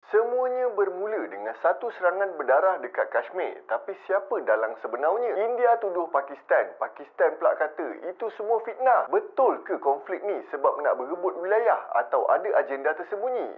Semuanya bermula dengan satu serangan berdarah dekat Kashmir. Tapi siapa dalang sebenarnya? India tuduh Pakistan. Pakistan pula kata itu semua fitnah. Betul ke konflik ni sebab nak berebut wilayah atau ada agenda tersembunyi?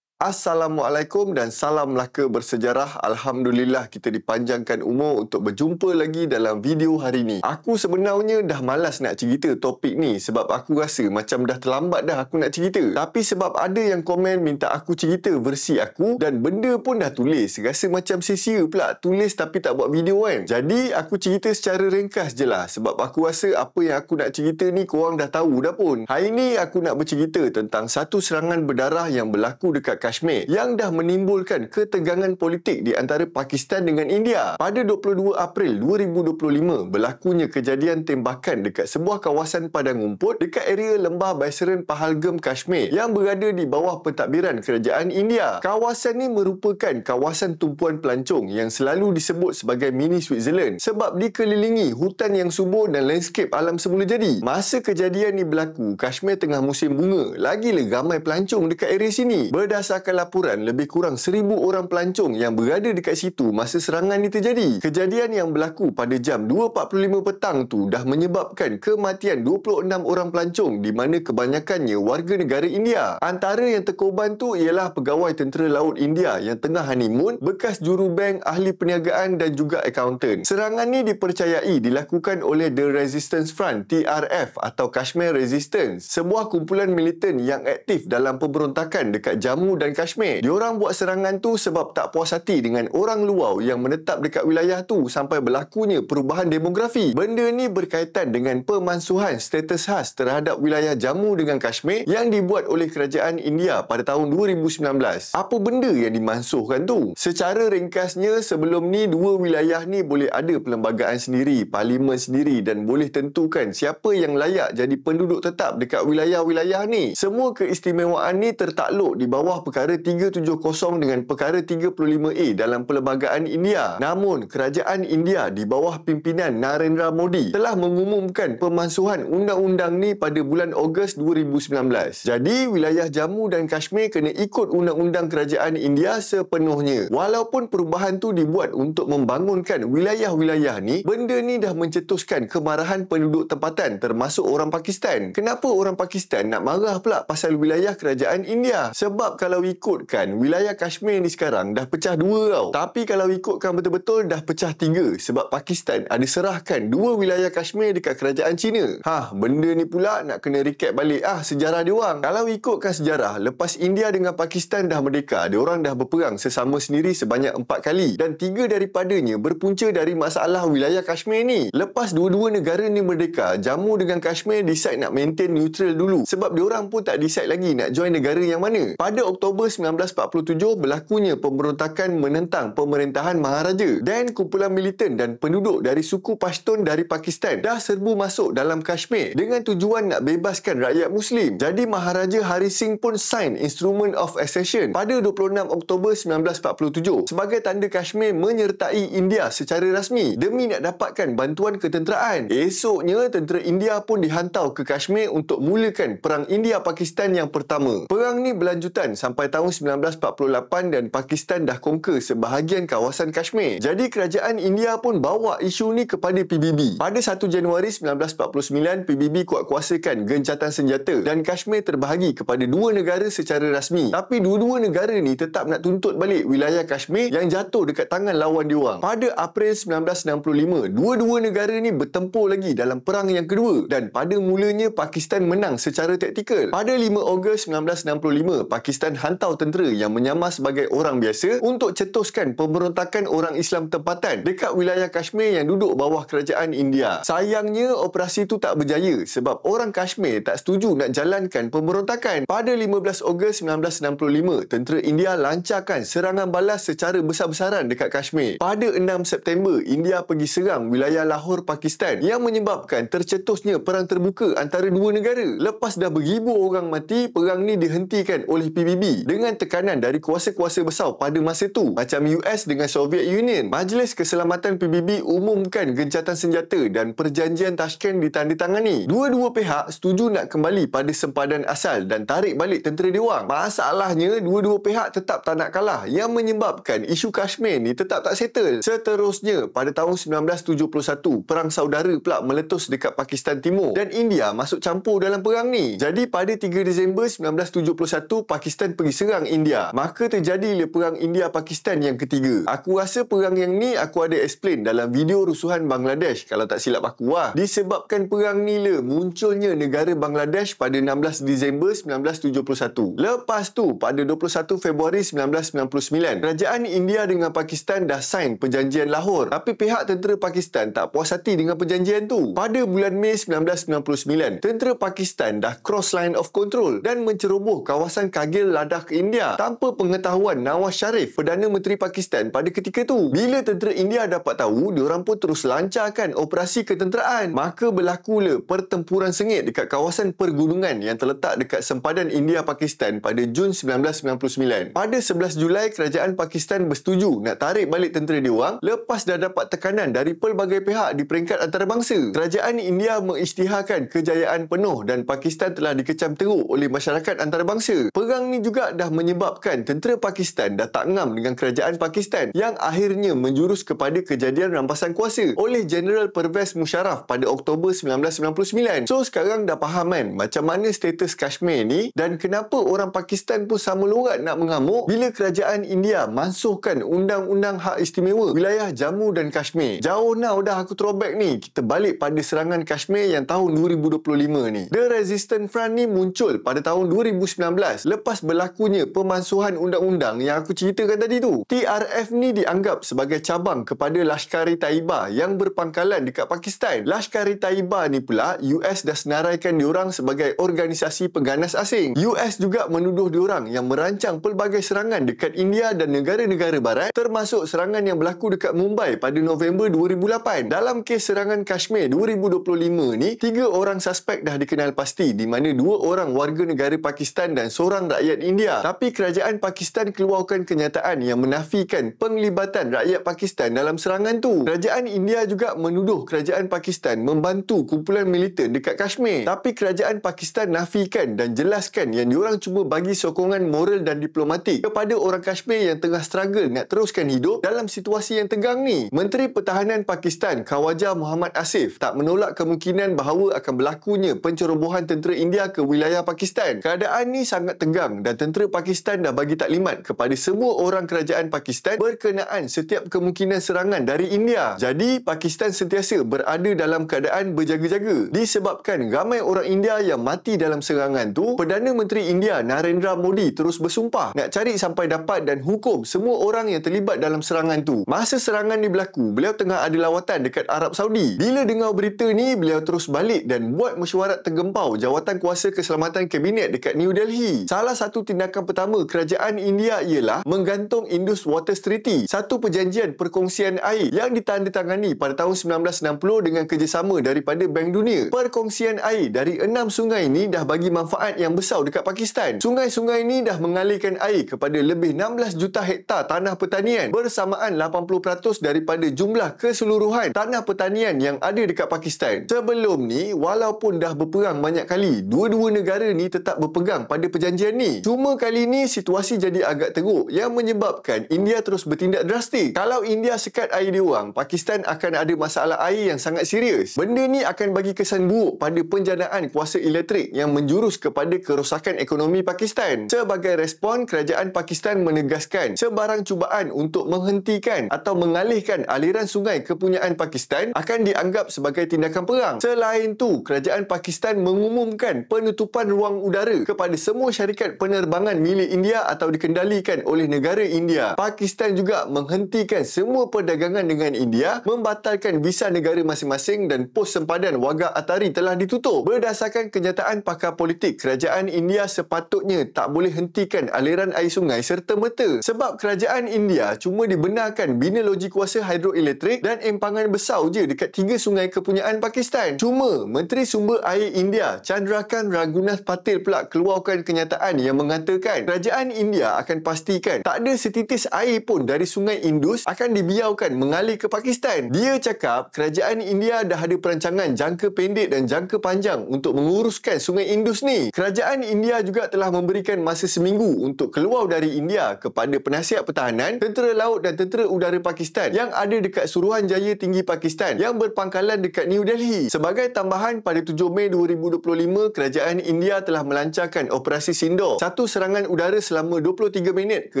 Assalamualaikum dan salam Melaka bersejarah. Alhamdulillah kita dipanjangkan umur untuk berjumpa lagi dalam video hari ni. Aku sebenarnya dah malas nak cerita topik ni sebab aku rasa macam dah terlambat dah aku nak cerita. Tapi sebab ada yang komen minta aku cerita versi aku dan benda pun dah tulis. Rasa macam sia-sia pula tulis tapi tak buat video kan. Jadi aku cerita secara ringkas je lah sebab aku rasa apa yang aku nak cerita ni korang dah tahu dah pun. Hari ni aku nak bercerita tentang satu serangan berdarah yang berlaku dekat Kashmir yang dah menimbulkan ketegangan politik di antara Pakistan dengan India. Pada 22 April 2025, berlakunya kejadian tembakan dekat sebuah kawasan padang rumput dekat area lembah Baiseren Pahalgam, Kashmir yang berada di bawah pentadbiran kerajaan India. Kawasan ni merupakan kawasan tumpuan pelancong yang selalu disebut sebagai mini Switzerland sebab dikelilingi hutan yang subur dan landscape alam semula jadi. Masa kejadian ni berlaku, Kashmir tengah musim bunga. Lagilah ramai pelancong dekat area sini. Berdasarkan laporan, lebih kurang 1,000 orang pelancong yang berada dekat situ masa serangan ni terjadi. Kejadian yang berlaku pada jam 2.45 petang tu dah menyebabkan kematian 26 orang pelancong di mana kebanyakannya warga negara India. Antara yang terkorban tu ialah pegawai tentera laut India yang tengah honeymoon, bekas jurubank, ahli perniagaan dan juga accountant. Serangan ni dipercayai dilakukan oleh The Resistance Front TRF atau Kashmir Resistance, sebuah kumpulan militan yang aktif dalam pemberontakan dekat Jammu dan Kashmir. Diorang buat serangan tu sebab tak puas hati dengan orang luar yang menetap dekat wilayah tu sampai berlakunya perubahan demografi. Benda ni berkaitan dengan pemansuhan status khas terhadap wilayah Jammu dengan Kashmir yang dibuat oleh kerajaan India pada tahun 2019. Apa benda yang dimansuhkan tu? Secara ringkasnya, sebelum ni dua wilayah ni boleh ada perlembagaan sendiri, parlimen sendiri dan boleh tentukan siapa yang layak jadi penduduk tetap dekat wilayah-wilayah ni. Semua keistimewaan ni tertakluk di bawah perkara 370 dengan perkara 35A dalam Perlembagaan India. Namun, kerajaan India di bawah pimpinan Narendra Modi telah mengumumkan pemansuhan undang-undang ni pada bulan Ogos 2019. Jadi, wilayah Jammu dan Kashmir kena ikut undang-undang kerajaan India sepenuhnya. Walaupun perubahan tu dibuat untuk membangunkan wilayah-wilayah ni, benda ni dah mencetuskan kemarahan penduduk tempatan termasuk orang Pakistan. Kenapa orang Pakistan nak marah pula pasal wilayah kerajaan India? Sebab kalau ikutkan, wilayah Kashmir ni sekarang dah pecah dua tau. Tapi kalau ikutkan betul-betul dah pecah tiga sebab Pakistan ada serahkan dua wilayah Kashmir dekat kerajaan China. Benda ni pula nak kena recap balik sejarah diorang. Kalau ikutkan sejarah, lepas India dengan Pakistan dah merdeka, diorang dah berperang sesama sendiri sebanyak 4 kali dan 3 daripadanya berpunca dari masalah wilayah Kashmir ni. Lepas dua-dua negara ni merdeka, Jammu dengan Kashmir decide nak maintain neutral dulu sebab diorang pun tak decide lagi nak join negara yang mana. Pada Oktober 1947 berlakunya pemberontakan menentang pemerintahan Maharaja dan kumpulan militan dan penduduk dari suku Pashtun dari Pakistan dah serbu masuk dalam Kashmir dengan tujuan nak bebaskan rakyat Muslim. Jadi Maharaja Hari Singh pun sign Instrument of Accession pada 26 Oktober 1947 sebagai tanda Kashmir menyertai India secara rasmi demi nak dapatkan bantuan ketenteraan. Esoknya tentera India pun dihantau ke Kashmir untuk mulakan Perang India-Pakistan yang pertama. Perang ni berlanjutan sampai tahun 1948 dan Pakistan dah conquer sebahagian kawasan Kashmir. Jadi kerajaan India pun bawa isu ni kepada PBB. Pada 1 Januari 1949, PBB kuat-kuasakan gencatan senjata dan Kashmir terbahagi kepada dua negara secara rasmi. Tapi dua-dua negara ni tetap nak tuntut balik wilayah Kashmir yang jatuh dekat tangan lawan diorang. Pada April 1965, dua-dua negara ni bertempur lagi dalam perang yang kedua dan pada mulanya Pakistan menang secara taktikal. Pada 5 Ogos 1965, Pakistan menghantar tentera yang menyamar sebagai orang biasa untuk cetuskan pemberontakan orang Islam tempatan dekat wilayah Kashmir yang duduk bawah kerajaan India. Sayangnya operasi itu tak berjaya sebab orang Kashmir tak setuju nak jalankan pemberontakan. Pada 15 Ogos 1965, tentera India lancarkan serangan balas secara besar-besaran dekat Kashmir. Pada 6 September, India pergi serang wilayah Lahore, Pakistan yang menyebabkan tercetusnya perang terbuka antara dua negara. Lepas dah beribu orang mati, perang ni dihentikan oleh PBB dengan tekanan dari kuasa-kuasa besar pada masa tu macam US dengan Soviet Union. Majlis Keselamatan PBB umumkan gencatan senjata dan perjanjian Tashkent ditandatangani. Dua-dua pihak setuju nak kembali pada sempadan asal dan tarik balik tentera diorang. Masalahnya, dua-dua pihak tetap tak nak kalah yang menyebabkan isu Kashmir ni tetap tak settle. Seterusnya, pada tahun 1971, perang saudara pula meletus dekat Pakistan Timur dan India masuk campur dalam perang ni. Jadi pada 3 Disember 1971, Pakistan pergi serang India. Maka terjadilah perang India-Pakistan yang ketiga. Aku rasa perang yang ni aku ada explain dalam video rusuhan Bangladesh kalau tak silap aku lah. Disebabkan perang ni lah munculnya negara Bangladesh pada 16 Disember 1971. Lepas tu pada 21 Februari 1999, kerajaan India dengan Pakistan dah sign perjanjian Lahore. Tapi pihak tentera Pakistan tak puas hati dengan perjanjian tu. Pada bulan Mei 1999, tentera Pakistan dah cross line of control dan menceroboh kawasan Kargil, Ladakh, India tanpa pengetahuan Nawaz Sharif, Perdana Menteri Pakistan pada ketika tu. Bila tentera India dapat tahu, diorang pun terus lancarkan operasi ketenteraan. Maka berlakulah pertempuran sengit dekat kawasan pergunungan yang terletak dekat sempadan India-Pakistan pada Jun 1999. Pada 11 Julai, kerajaan Pakistan bersetuju nak tarik balik tentera diorang lepas dah dapat tekanan dari pelbagai pihak di peringkat antarabangsa. Kerajaan India mengisytiharkan kejayaan penuh dan Pakistan telah dikecam teruk oleh masyarakat antarabangsa. Perang ni juga dah menyebabkan tentera Pakistan dah tak ngam dengan kerajaan Pakistan yang akhirnya menjurus kepada kejadian rampasan kuasa oleh General Pervez Musharraf pada Oktober 1999. So sekarang dah faham kan macam mana status Kashmir ni dan kenapa orang Pakistan pun sama lorat nak mengamuk bila kerajaan India mansuhkan Undang-Undang Hak Istimewa Wilayah Jammu dan Kashmir. Jauh now dah aku throwback ni. Kita balik pada serangan Kashmir yang tahun 2025 ni. The Resistance Front ni muncul pada tahun 2019 lepas berlakunya pemansuhan undang-undang yang aku ceritakan tadi tu. TRF ni dianggap sebagai cabang kepada Lashkar-e-Taiba yang berpangkalan dekat Pakistan. Lashkar-e-Taiba ni pula US dah senaraikan diorang sebagai organisasi pengganas asing. US juga menuduh diorang yang merancang pelbagai serangan dekat India dan negara-negara barat termasuk serangan yang berlaku dekat Mumbai pada November 2008. Dalam kes serangan Kashmir 2025 ni, 3 orang suspek dah dikenal pasti di mana 2 orang warga negara Pakistan dan seorang rakyat India. Tapi kerajaan Pakistan keluarkan kenyataan yang menafikan penglibatan rakyat Pakistan dalam serangan tu. Kerajaan India juga menuduh kerajaan Pakistan membantu kumpulan militer dekat Kashmir. Tapi kerajaan Pakistan nafikan dan jelaskan yang diorang cuma bagi sokongan moral dan diplomatik kepada orang Kashmir yang tengah struggle nak teruskan hidup dalam situasi yang tegang ni. Menteri Pertahanan Pakistan Khawaja Muhammad Asif tak menolak kemungkinan bahawa akan berlakunya pencerobohan tentera India ke wilayah Pakistan. Keadaan ni sangat tegang dan tentera Pakistan dah bagi taklimat kepada semua orang kerajaan Pakistan berkenaan setiap kemungkinan serangan dari India. Jadi Pakistan sentiasa berada dalam keadaan berjaga-jaga. Disebabkan ramai orang India yang mati dalam serangan tu, Perdana Menteri India Narendra Modi terus bersumpah nak cari sampai dapat dan hukum semua orang yang terlibat dalam serangan tu. Masa serangan ni berlaku, beliau tengah ada lawatan dekat Arab Saudi. Bila dengar berita ni, beliau terus balik dan buat mesyuarat tergempau Jawatan Kuasa Keselamatan Kabinet dekat New Delhi. Salah satu tindakan pertama kerajaan India ialah menggantung Indus Waters Treaty, satu perjanjian perkongsian air yang ditandatangani pada tahun 1960 dengan kerjasama daripada Bank Dunia. Perkongsian air dari 6 sungai ni dah bagi manfaat yang besar dekat Pakistan. Sungai-sungai ni dah mengalirkan air kepada lebih 16 juta hektar tanah pertanian bersamaan 80% daripada jumlah keseluruhan tanah pertanian yang ada dekat Pakistan. Sebelum ni, walaupun dah berperang banyak kali, dua-dua negara ni tetap berpegang pada perjanjian ni. Cuma kali ni situasi jadi agak teruk yang menyebabkan India terus bertindak drastik. Kalau India sekat air diorang, Pakistan akan ada masalah air yang sangat serius. Benda ni akan bagi kesan buruk pada penjanaan kuasa elektrik yang menjurus kepada kerosakan ekonomi Pakistan. Sebagai respon, kerajaan Pakistan menegaskan sebarang cubaan untuk menghentikan atau mengalihkan aliran sungai kepunyaan Pakistan akan dianggap sebagai tindakan perang. Selain tu, kerajaan Pakistan mengumumkan penutupan ruang udara kepada semua syarikat penerbangan penerbangan milik India atau dikendalikan oleh negara India. Pakistan juga menghentikan semua perdagangan dengan India, membatalkan visa negara masing-masing dan pos sempadan Wagah Atari telah ditutup. Berdasarkan kenyataan pakar politik, kerajaan India sepatutnya tak boleh hentikan aliran air sungai serta-merta sebab kerajaan India cuma dibenarkan bina loji kuasa hidroelektrik dan empangan besar je dekat 3 sungai kepunyaan Pakistan. Cuma Menteri Sumber Air India Chandrakan Raghunath Patil pula keluarkan kenyataan yang mengatakan kerajaan India akan pastikan tak ada setitis air pun dari sungai Indus akan dibiarkan mengalir ke Pakistan. Dia cakap kerajaan India dah ada perancangan jangka pendek dan jangka panjang untuk menguruskan sungai Indus ni. Kerajaan India juga telah memberikan masa seminggu untuk keluar dari India kepada penasihat pertahanan, tentera laut dan tentera udara Pakistan yang ada dekat Suruhanjaya Tinggi Pakistan yang berpangkalan dekat New Delhi. Sebagai tambahan, pada 7 Mei 2025, kerajaan India telah melancarkan Operasi Sindoor, satu serangan udara selama 23 minit ke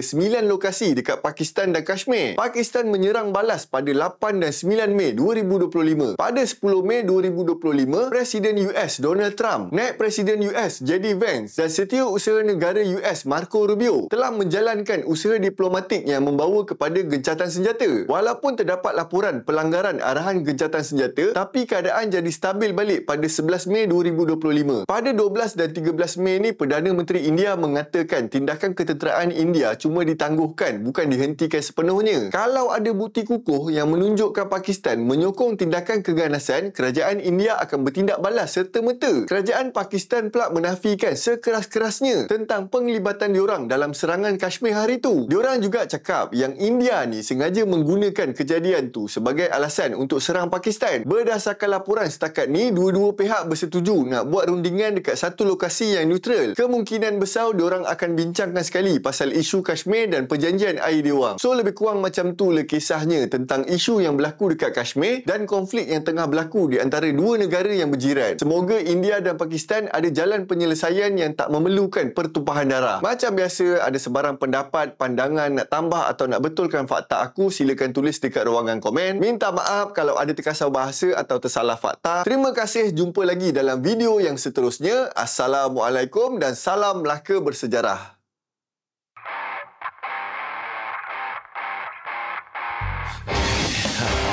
9 lokasi dekat Pakistan dan Kashmir. Pakistan menyerang balas pada 8 dan 9 Mei 2025. Pada 10 Mei 2025, Presiden US Donald Trump, naib Presiden US JD Vance dan Setiausaha Negara US Marco Rubio telah menjalankan usaha diplomatik yang membawa kepada gencatan senjata. Walaupun terdapat laporan pelanggaran arahan gencatan senjata, tapi keadaan jadi stabil balik pada 11 Mei 2025. Pada 12 dan 13 Mei ni, Perdana Menteri India mengatakan tindakan ketenteraan India cuma ditangguhkan, bukan dihentikan sepenuhnya. Kalau ada bukti kukuh yang menunjukkan Pakistan menyokong tindakan keganasan, kerajaan India akan bertindak balas serta-merta. Kerajaan Pakistan pula menafikan sekeras-kerasnya tentang penglibatan diorang dalam serangan Kashmir hari tu. Diorang juga cakap yang India ni sengaja menggunakan kejadian tu sebagai alasan untuk serang Pakistan. Berdasarkan laporan setakat ni, dua-dua pihak bersetuju nak buat rundingan dekat satu lokasi yang neutral. Kemungkinan besar diorang akan bincangkan sekali pasal isu Kashmir dan perjanjian air diorang. So lebih kurang macam tu lah kisahnya tentang isu yang berlaku dekat Kashmir dan konflik yang tengah berlaku di antara dua negara yang berjiran. Semoga India dan Pakistan ada jalan penyelesaian yang tak memerlukan pertumpahan darah. Macam biasa, ada sebarang pendapat, pandangan, nak tambah atau nak betulkan fakta aku, silakan tulis dekat ruangan komen. Minta maaf kalau ada terkasar bahasa atau tersalah fakta. Terima kasih, jumpa lagi dalam video yang seterusnya. Assalamualaikum dan salam Melaka bersejarah. Ha.